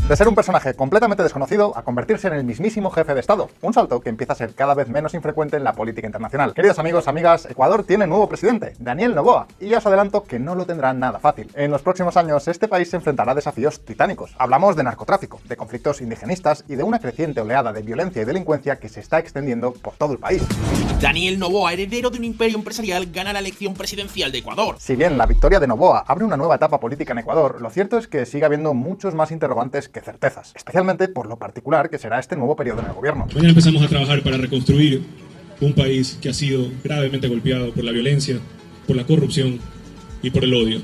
De ser un personaje completamente desconocido a convertirse en el mismísimo jefe de Estado, un salto que empieza a ser cada vez menos infrecuente en la política internacional. Queridos amigos, amigas, Ecuador tiene nuevo presidente, Daniel Noboa, y ya os adelanto que no lo tendrá nada fácil. En los próximos años este país se enfrentará a desafíos titánicos. Hablamos de narcotráfico, de conflictos indigenistas y de una creciente oleada de violencia y delincuencia que se está extendiendo por todo el país. Daniel Noboa, heredero de un imperio empresarial, gana la elección presidencial de Ecuador. Si bien la victoria de Noboa abre una nueva etapa política en Ecuador, lo cierto es que sigue habiendo muchos más interrogantes que certezas, especialmente por lo particular que será este nuevo periodo en el gobierno. Mañana empezamos a trabajar para reconstruir un país que ha sido gravemente golpeado por la violencia, por la corrupción y por el odio.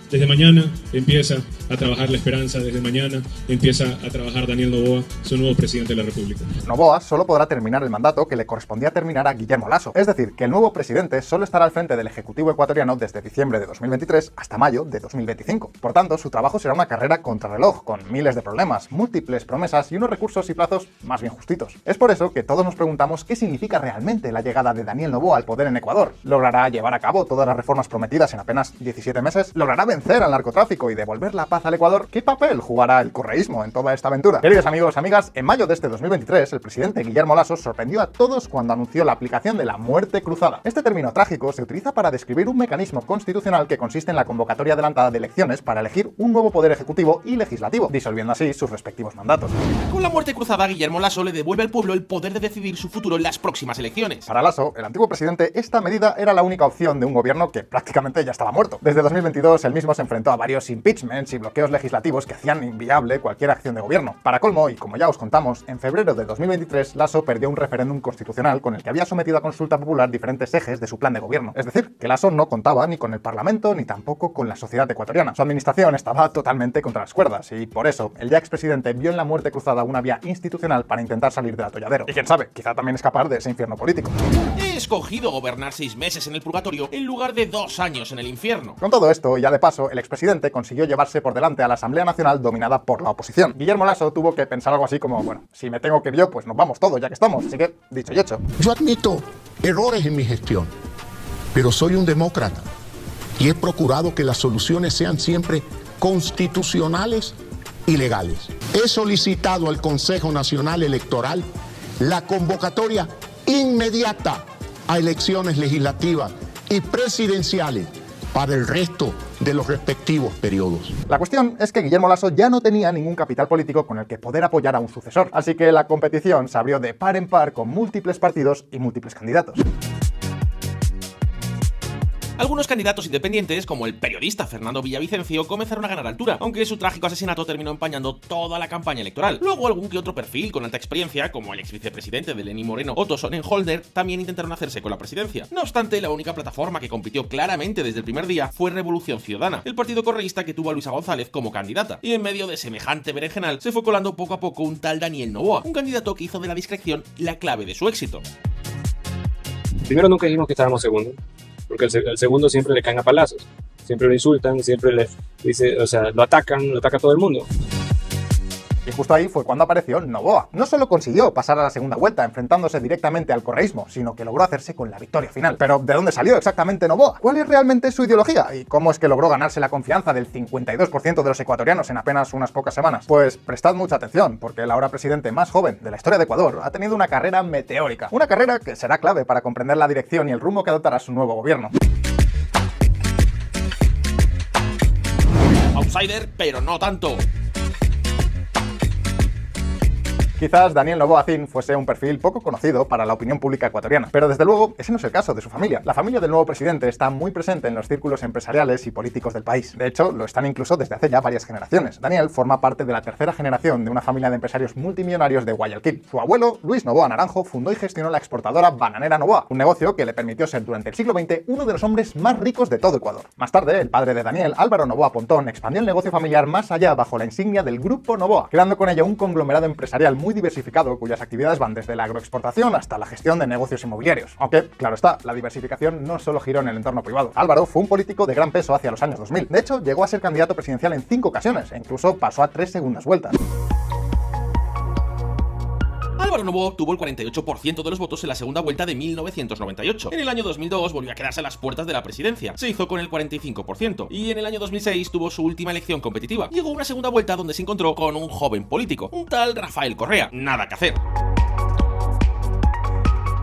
Desde mañana empieza a trabajar la esperanza, desde mañana empieza a trabajar Daniel Noboa, su nuevo presidente de la República. Noboa solo podrá terminar el mandato que le correspondía terminar a Guillermo Lasso, es decir, que el nuevo presidente solo estará al frente del Ejecutivo ecuatoriano desde diciembre de 2023 hasta mayo de 2025. Por tanto, su trabajo será una carrera contrarreloj, con miles de problemas, múltiples promesas y unos recursos y plazos más bien justitos. Es por eso que todos nos preguntamos qué significa realmente la llegada de Daniel Noboa al poder en Ecuador. ¿Logrará llevar a cabo todas las reformas prometidas en apenas 17 meses? ¿Logrará vencer al narcotráfico y devolver la paz al Ecuador? ¿Qué papel jugará el correísmo en toda esta aventura? Queridos amigos, amigas, en mayo de este 2023, el presidente Guillermo Lasso sorprendió a todos cuando anunció la aplicación de la muerte cruzada. Este término trágico se utiliza para describir un mecanismo constitucional que consiste en la convocatoria adelantada de elecciones para elegir un nuevo poder ejecutivo y legislativo, disolviendo así sus respectivos mandatos. Con la muerte cruzada, Guillermo Lasso le devuelve al pueblo el poder de decidir su futuro en las próximas elecciones. Para Lasso, el antiguo presidente, esta medida era la única opción de un gobierno que prácticamente ya estaba muerto. Desde 2022, el mismo se enfrentó a varios impeachments y bloqueos legislativos que hacían inviable cualquier acción de gobierno. Para colmo, y como ya os contamos, en febrero de 2023 Lasso perdió un referéndum constitucional con el que había sometido a consulta popular diferentes ejes de su plan de gobierno. Es decir, que Lasso no contaba ni con el Parlamento ni tampoco con la sociedad ecuatoriana. Su administración estaba totalmente contra las cuerdas y por eso el ya expresidente vio en la muerte cruzada una vía institucional para intentar salir del atolladero. Y quién sabe, quizá también escapar de ese infierno político. He escogido gobernar 6 meses en el purgatorio en lugar de 2 años en el infierno. Con todo esto, y ya de paso, el expresidente consiguió llevarse por delante a la Asamblea Nacional dominada por la oposición. Guillermo Lasso tuvo que pensar algo así como, bueno, si me tengo que ir yo, pues nos vamos todos ya que estamos. Así que, dicho y hecho. Yo admito errores en mi gestión, pero soy un demócrata y he procurado que las soluciones sean siempre constitucionales y legales. He solicitado al Consejo Nacional Electoral la convocatoria inmediata a elecciones legislativas y presidenciales para el resto de los respectivos periodos. La cuestión es que Guillermo Lasso ya no tenía ningún capital político con el que poder apoyar a un sucesor, así que la competición se abrió de par en par con múltiples partidos y múltiples candidatos. Algunos candidatos independientes, como el periodista Fernando Villavicencio, comenzaron a ganar altura, aunque su trágico asesinato terminó empañando toda la campaña electoral. Luego algún que otro perfil con alta experiencia, como el ex vicepresidente de Lenín Moreno, Otto Sonnenholder, también intentaron hacerse con la presidencia. No obstante, la única plataforma que compitió claramente desde el primer día fue Revolución Ciudadana, el partido correísta que tuvo a Luisa González como candidata. Y en medio de semejante berenjenal se fue colando poco a poco un tal Daniel Noboa, un candidato que hizo de la discreción la clave de su éxito. Primero, nunca dijimos que estábamos segundos, porque el segundo siempre le caen a palazos, siempre lo insultan, siempre le dice, o sea, lo ataca todo el mundo. Y justo ahí fue cuando apareció Noboa. No solo consiguió pasar a la segunda vuelta enfrentándose directamente al correísmo, sino que logró hacerse con la victoria final. Pero ¿de dónde salió exactamente Noboa? ¿Cuál es realmente su ideología? ¿Y cómo es que logró ganarse la confianza del 52% de los ecuatorianos en apenas unas pocas semanas? Pues prestad mucha atención, porque el ahora presidente más joven de la historia de Ecuador ha tenido una carrera meteórica. Una carrera que será clave para comprender la dirección y el rumbo que adoptará su nuevo gobierno. Outsider, pero no tanto. Quizás Daniel Noboa Zin fuese un perfil poco conocido para la opinión pública ecuatoriana, pero desde luego ese no es el caso de su familia. La familia del nuevo presidente está muy presente en los círculos empresariales y políticos del país. De hecho, lo están incluso desde hace ya varias generaciones. Daniel forma parte de la tercera generación de una familia de empresarios multimillonarios de Guayaquil. Su abuelo, Luis Noboa Naranjo, fundó y gestionó la exportadora Bananera Noboa, un negocio que le permitió ser durante el siglo XX uno de los hombres más ricos de todo Ecuador. Más tarde, el padre de Daniel, Álvaro Noboa Pontón, expandió el negocio familiar más allá bajo la insignia del Grupo Noboa, creando con ello un conglomerado empresarial muy diversificado cuyas actividades van desde la agroexportación hasta la gestión de negocios inmobiliarios. Aunque, claro está, la diversificación no solo giró en el entorno privado. Álvaro fue un político de gran peso hacia los años 2000. De hecho, llegó a ser candidato presidencial en 5 ocasiones e incluso pasó a 3 segundas vueltas. Álvaro Noboa obtuvo el 48% de los votos en la segunda vuelta de 1998. En el año 2002 volvió a quedarse a las puertas de la presidencia. Se hizo con el 45%. Y en el año 2006 tuvo su última elección competitiva. Llegó a una segunda vuelta donde se encontró con un joven político, un tal Rafael Correa. Nada que hacer.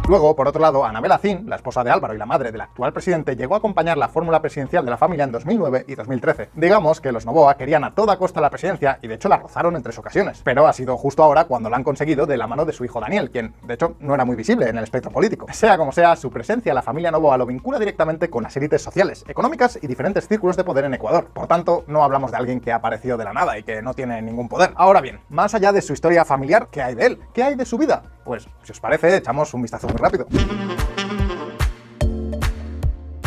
Luego, por otro lado, Anabel Acín, la esposa de Álvaro y la madre del actual presidente, llegó a acompañar la fórmula presidencial de la familia en 2009 y 2013. Digamos que los Noboa querían a toda costa la presidencia y de hecho la rozaron en 3 ocasiones. Pero ha sido justo ahora cuando la han conseguido de la mano de su hijo Daniel, quien de hecho no era muy visible en el espectro político. Sea como sea, su presencia en la familia Noboa lo vincula directamente con las élites sociales, económicas y diferentes círculos de poder en Ecuador. Por tanto, no hablamos de alguien que apareció de la nada y que no tiene ningún poder. Ahora bien, más allá de su historia familiar, ¿qué hay de él? ¿Qué hay de su vida? Pues, si os parece, echamos un vistazo muy rápido.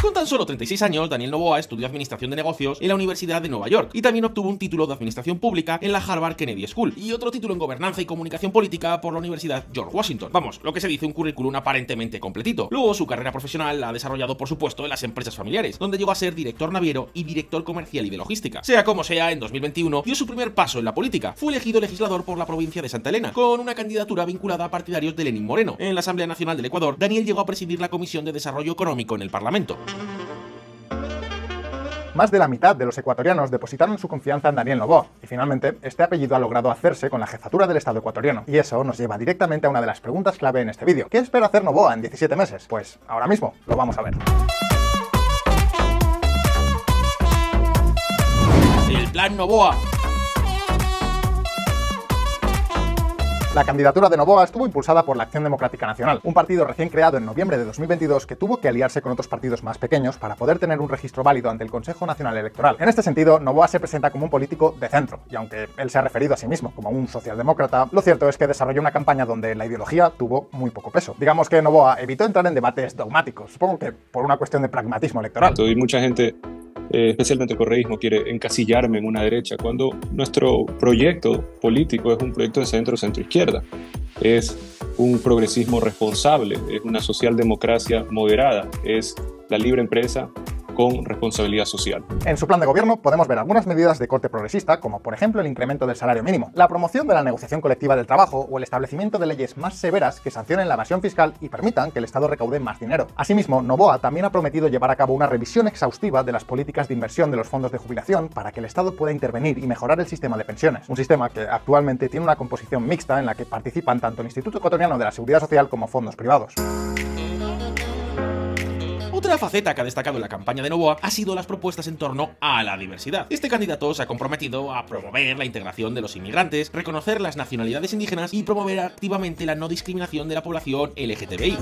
Con tan solo 36 años, Daniel Noboa estudió Administración de Negocios en la Universidad de Nueva York y también obtuvo un título de Administración Pública en la Harvard Kennedy School y otro título en Gobernanza y Comunicación Política por la Universidad George Washington. Vamos, lo que se dice un currículum aparentemente completito. Luego, su carrera profesional la ha desarrollado, por supuesto, en las empresas familiares, donde llegó a ser director naviero y director comercial y de logística. Sea como sea, en 2021 dio su primer paso en la política. Fue elegido legislador por la provincia de Santa Elena, con una candidatura vinculada a partidarios de Lenín Moreno. En la Asamblea Nacional del Ecuador, Daniel llegó a presidir la Comisión de Desarrollo Económico en el Parlamento. Más de la mitad de los ecuatorianos depositaron su confianza en Daniel Noboa, y finalmente este apellido ha logrado hacerse con la jefatura del Estado ecuatoriano. Y eso nos lleva directamente a una de las preguntas clave en este vídeo. ¿Qué espera hacer Noboa en 17 meses? Pues ahora mismo lo vamos a ver. El Plan Noboa. La candidatura de Noboa estuvo impulsada por la Acción Democrática Nacional, un partido recién creado en noviembre de 2022 que tuvo que aliarse con otros partidos más pequeños para poder tener un registro válido ante el Consejo Nacional Electoral. En este sentido, Noboa se presenta como un político de centro, y aunque él se ha referido a sí mismo como un socialdemócrata, lo cierto es que desarrolló una campaña donde la ideología tuvo muy poco peso. Digamos que Noboa evitó entrar en debates dogmáticos, supongo que por una cuestión de pragmatismo electoral. Y mucha gente, especialmente el correísmo, quiere encasillarme en una derecha, cuando nuestro proyecto político es un proyecto de centro-centro-izquierda. Es un progresismo responsable, es una socialdemocracia moderada, es la libre empresa con responsabilidad social. En su plan de gobierno podemos ver algunas medidas de corte progresista, como por ejemplo el incremento del salario mínimo, la promoción de la negociación colectiva del trabajo o el establecimiento de leyes más severas que sancionen la evasión fiscal y permitan que el Estado recaude más dinero. Asimismo, Noboa también ha prometido llevar a cabo una revisión exhaustiva de las políticas de inversión de los fondos de jubilación para que el Estado pueda intervenir y mejorar el sistema de pensiones, un sistema que actualmente tiene una composición mixta en la que participan tanto el Instituto Ecuatoriano de la Seguridad Social como fondos privados. Otra faceta que ha destacado en la campaña de Noboa ha sido las propuestas en torno a la diversidad. Este candidato se ha comprometido a promover la integración de los inmigrantes, reconocer las nacionalidades indígenas y promover activamente la no discriminación de la población LGTBI.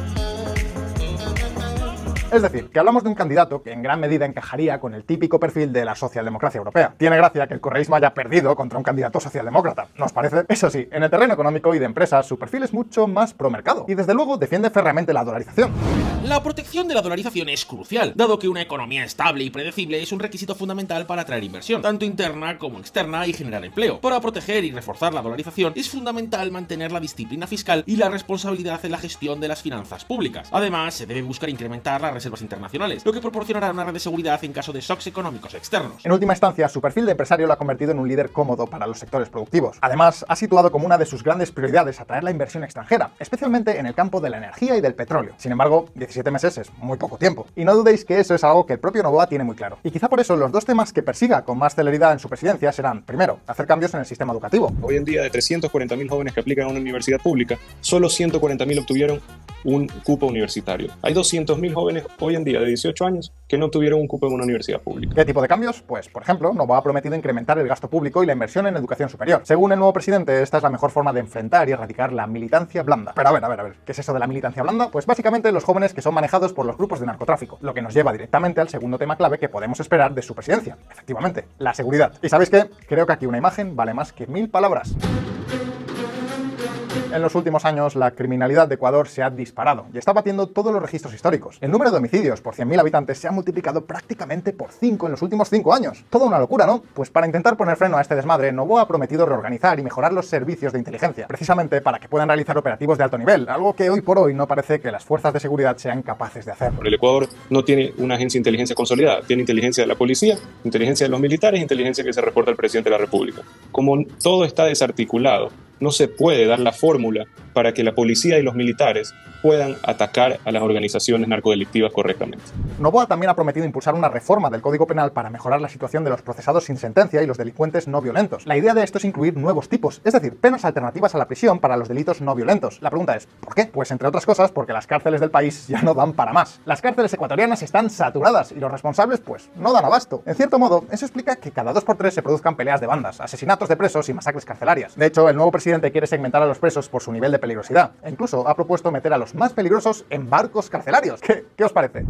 Es decir, que hablamos de un candidato que en gran medida encajaría con el típico perfil de la socialdemocracia europea. Tiene gracia que el correísmo haya perdido contra un candidato socialdemócrata, ¿no os parece? Eso sí, en el terreno económico y de empresas, su perfil es mucho más pro-mercado y desde luego defiende férreamente la dolarización. La protección de la dolarización es crucial, dado que una economía estable y predecible es un requisito fundamental para atraer inversión, tanto interna como externa, y generar empleo. Para proteger y reforzar la dolarización es fundamental mantener la disciplina fiscal y la responsabilidad en la gestión de las finanzas públicas. Además, se debe buscar incrementar las reservas internacionales, lo que proporcionará una red de seguridad en caso de shocks económicos externos. En última instancia, su perfil de empresario lo ha convertido en un líder cómodo para los sectores productivos. Además, ha situado como una de sus grandes prioridades atraer la inversión extranjera, especialmente en el campo de la energía y del petróleo. Sin embargo, 17 meses es muy poco tiempo. Y no dudéis que eso es algo que el propio Noboa tiene muy claro. Y quizá por eso los dos temas que persiga con más celeridad en su presidencia serán, primero, hacer cambios en el sistema educativo. Hoy en día, de 340.000 jóvenes que aplican a una universidad pública, solo 140.000 obtuvieron un cupo universitario. Hay 200.000 jóvenes hoy en día de 18 años que no tuvieron un cupo en una universidad pública. ¿Qué tipo de cambios? Pues, por ejemplo, Noboa ha prometido incrementar el gasto público y la inversión en educación superior. Según el nuevo presidente, esta es la mejor forma de enfrentar y erradicar la militancia blanda. Pero a ver, ¿qué es eso de la militancia blanda? Pues básicamente los jóvenes que son manejados por los grupos de narcotráfico, lo que nos lleva directamente al segundo tema clave que podemos esperar de su presidencia. Efectivamente, la seguridad. ¿Y sabéis qué? Creo que aquí una imagen vale más que 1000 palabras. En los últimos años, la criminalidad de Ecuador se ha disparado y está batiendo todos los registros históricos. El número de homicidios por 100.000 habitantes se ha multiplicado prácticamente por 5 en los últimos 5 años. Toda una locura, ¿no? Pues para intentar poner freno a este desmadre, Noboa ha prometido reorganizar y mejorar los servicios de inteligencia, precisamente para que puedan realizar operativos de alto nivel, algo que hoy por hoy no parece que las fuerzas de seguridad sean capaces de hacer. El Ecuador no tiene una agencia de inteligencia consolidada, tiene inteligencia de la policía, inteligencia de los militares, inteligencia que se reporta al presidente de la República. Como todo está desarticulado, no se puede dar la fórmula para que la policía y los militares puedan atacar a las organizaciones narcodelictivas correctamente. Noboa también ha prometido impulsar una reforma del Código Penal para mejorar la situación de los procesados sin sentencia y los delincuentes no violentos. La idea de esto es incluir nuevos tipos, es decir, penas alternativas a la prisión para los delitos no violentos. La pregunta es, ¿por qué? Pues entre otras cosas porque las cárceles del país ya no dan para más. Las cárceles ecuatorianas están saturadas y los responsables pues no dan abasto. En cierto modo, eso explica que cada 2 por 3 se produzcan peleas de bandas, asesinatos de presos y masacres carcelarias. De hecho, el nuevo presidente quiere segmentar a los presos por su nivel de peligrosidad e incluso ha propuesto meter a los más peligrosos en barcos carcelarios. ¿Qué os parece?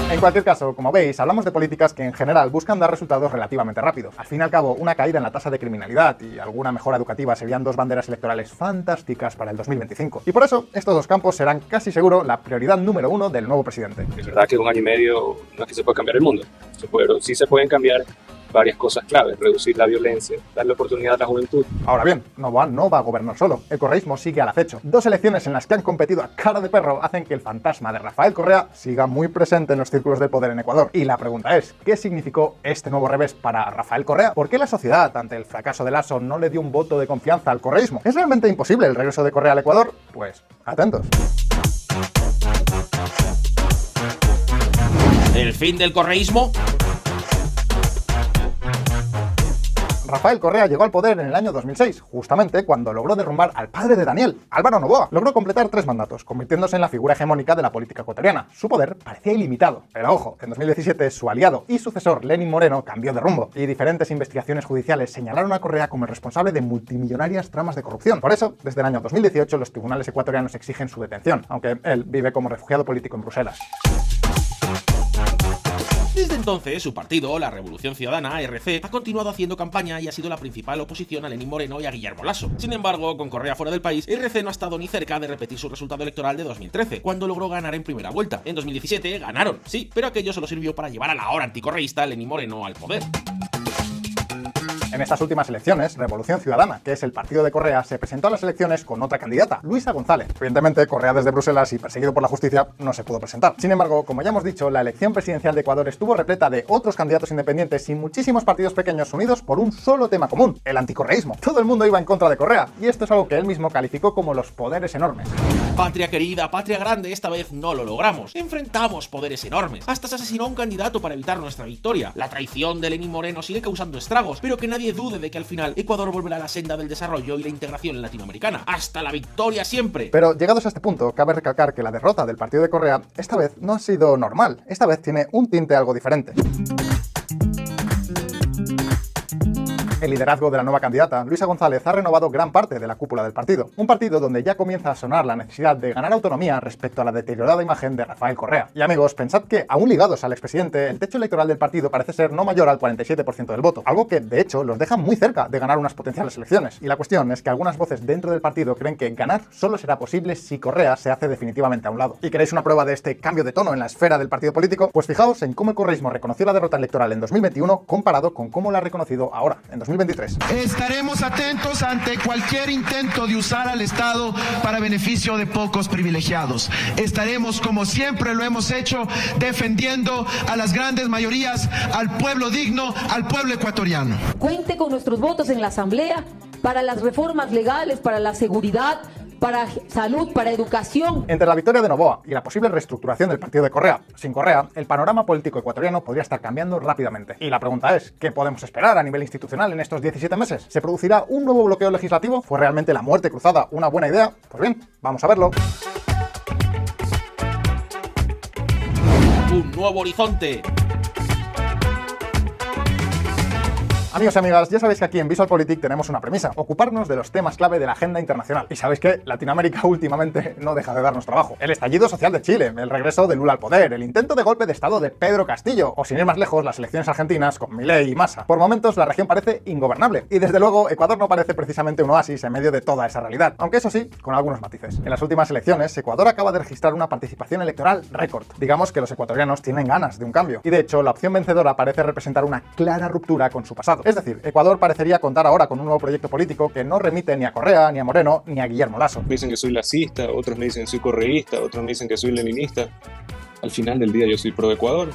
En cualquier caso, como veis, hablamos de políticas que en general buscan dar resultados relativamente rápidos. Al fin y al cabo, una caída en la tasa de criminalidad y alguna mejora educativa serían 2 banderas electorales fantásticas para el 2025. Y por eso, estos 2 campos serán casi seguro la prioridad número 1 del nuevo presidente. Es verdad que en 1 año y medio no es que se pueda cambiar el mundo, pero sí se pueden cambiar varias cosas claves: reducir la violencia, darle oportunidad a la juventud. Ahora bien, Noboa no va a gobernar solo. El correísmo sigue al acecho. 2 elecciones en las que han competido a cara de perro hacen que el fantasma de Rafael Correa siga muy presente en los círculos del poder en Ecuador. Y la pregunta es, ¿qué significó este nuevo revés para Rafael Correa? ¿Por qué la sociedad, ante el fracaso de Lasso, no le dio un voto de confianza al correísmo? ¿Es realmente imposible el regreso de Correa al Ecuador? Pues, atentos. ¿El fin del correísmo? Rafael Correa llegó al poder en el año 2006, justamente cuando logró derrumbar al padre de Daniel, Álvaro Noboa. Logró completar 3 mandatos, convirtiéndose en la figura hegemónica de la política ecuatoriana. Su poder parecía ilimitado, pero ojo, en 2017 su aliado y sucesor Lenín Moreno cambió de rumbo, y diferentes investigaciones judiciales señalaron a Correa como el responsable de multimillonarias tramas de corrupción. Por eso, desde el año 2018 los tribunales ecuatorianos exigen su detención, aunque él vive como refugiado político en Bruselas. Desde entonces, su partido, la Revolución Ciudadana, ARC, ha continuado haciendo campaña y ha sido la principal oposición a Lenín Moreno y a Guillermo Lasso. Sin embargo, con Correa fuera del país, ARC no ha estado ni cerca de repetir su resultado electoral de 2013, cuando logró ganar en primera vuelta. En 2017 ganaron, sí, pero aquello solo sirvió para llevar a la ahora anticorreísta Lenín Moreno al poder. En estas últimas elecciones, Revolución Ciudadana, que es el partido de Correa, se presentó a las elecciones con otra candidata, Luisa González. Evidentemente, Correa desde Bruselas y perseguido por la justicia no se pudo presentar. Sin embargo, como ya hemos dicho, la elección presidencial de Ecuador estuvo repleta de otros candidatos independientes y muchísimos partidos pequeños unidos por un solo tema común: el anticorreísmo. Todo el mundo iba en contra de Correa, y esto es algo que él mismo calificó como los poderes enormes. Patria querida, patria grande, esta vez no lo logramos. Enfrentamos poderes enormes. Hasta se asesinó a un candidato para evitar nuestra victoria. La traición de Lenín Moreno sigue causando estragos, pero que nadie dude de que al final Ecuador volverá a la senda del desarrollo y la integración latinoamericana. ¡Hasta la victoria siempre! Pero llegados a este punto, cabe recalcar que la derrota del partido de Correa esta vez no ha sido normal. Esta vez tiene un tinte algo diferente. El liderazgo de la nueva candidata, Luisa González, ha renovado gran parte de la cúpula del partido. Un partido donde ya comienza a sonar la necesidad de ganar autonomía respecto a la deteriorada imagen de Rafael Correa. Y amigos, pensad que, aún ligados al expresidente, el techo electoral del partido parece ser no mayor al 47% del voto, algo que, de hecho, los deja muy cerca de ganar unas potenciales elecciones. Y la cuestión es que algunas voces dentro del partido creen que ganar solo será posible si Correa se hace definitivamente a un lado. ¿Y queréis una prueba de este cambio de tono en la esfera del partido político? Pues fijaos en cómo el correísmo reconoció la derrota electoral en 2021 comparado con cómo la ha reconocido ahora, en 2023. Estaremos atentos ante cualquier intento de usar al Estado para beneficio de pocos privilegiados. Estaremos, como siempre lo hemos hecho, defendiendo a las grandes mayorías, al pueblo digno, al pueblo ecuatoriano. Cuente con nuestros votos en la Asamblea para las reformas legales, para la seguridad, para salud, para educación. Entre la victoria de Noboa y la posible reestructuración del partido de Correa, sin Correa, el panorama político ecuatoriano podría estar cambiando rápidamente. Y la pregunta es, ¿qué podemos esperar a nivel institucional en estos 17 meses? ¿Se producirá un nuevo bloqueo legislativo? ¿Fue realmente la muerte cruzada una buena idea? Pues bien, vamos a verlo. Un nuevo horizonte. Amigos y amigas, ya sabéis que aquí en VisualPolitik tenemos una premisa: ocuparnos de los temas clave de la agenda internacional. Y sabéis que Latinoamérica últimamente no deja de darnos trabajo. El estallido social de Chile, el regreso de Lula al poder, el intento de golpe de estado de Pedro Castillo, o sin ir más lejos, las elecciones argentinas con Milei y Massa. Por momentos la región parece ingobernable, y desde luego Ecuador no parece precisamente un oasis en medio de toda esa realidad, aunque eso sí, con algunos matices. En las últimas elecciones, Ecuador acaba de registrar una participación electoral récord. Digamos que los ecuatorianos tienen ganas de un cambio, y de hecho la opción vencedora parece representar una clara ruptura con su pasado. Es decir, Ecuador parecería contar ahora con un nuevo proyecto político que no remite ni a Correa, ni a Moreno, ni a Guillermo Lasso. Me dicen que soy lacista, otros me dicen que soy correísta, otros me dicen que soy leninista. Al final del día yo soy pro Ecuador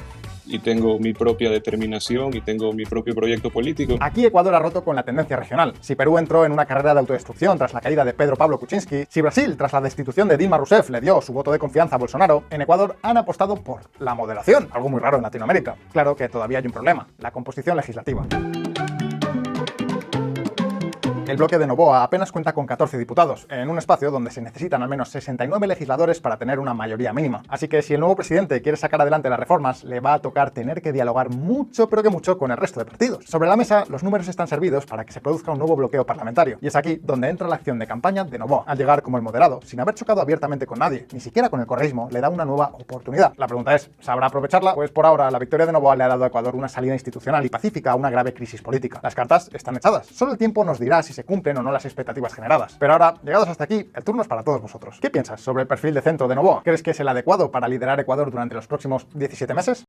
y tengo mi propia determinación y tengo mi propio proyecto político. Aquí Ecuador ha roto con la tendencia regional. Si Perú entró en una carrera de autodestrucción tras la caída de Pedro Pablo Kuczynski, si Brasil, tras la destitución de Dilma Rousseff, le dio su voto de confianza a Bolsonaro, en Ecuador han apostado por la moderación, algo muy raro en Latinoamérica. Claro que todavía hay un problema, la composición legislativa. El bloque de Noboa apenas cuenta con 14 diputados, en un espacio donde se necesitan al menos 69 legisladores para tener una mayoría mínima. Así que si el nuevo presidente quiere sacar adelante las reformas, le va a tocar tener que dialogar mucho, pero que mucho, con el resto de partidos. Sobre la mesa, los números están servidos para que se produzca un nuevo bloqueo parlamentario, y es aquí donde entra la acción de campaña de Noboa. Al llegar como el moderado, sin haber chocado abiertamente con nadie, ni siquiera con el correísmo, le da una nueva oportunidad. La pregunta es, ¿sabrá aprovecharla? Pues por ahora, la victoria de Noboa le ha dado a Ecuador una salida institucional y pacífica a una grave crisis política. Las cartas están echadas. Solo el tiempo nos dirá si se cumplen o no las expectativas generadas. Pero ahora, llegados hasta aquí, el turno es para todos vosotros. ¿Qué piensas sobre el perfil de centro de Noboa? ¿Crees que es el adecuado para liderar Ecuador durante los próximos 17 meses?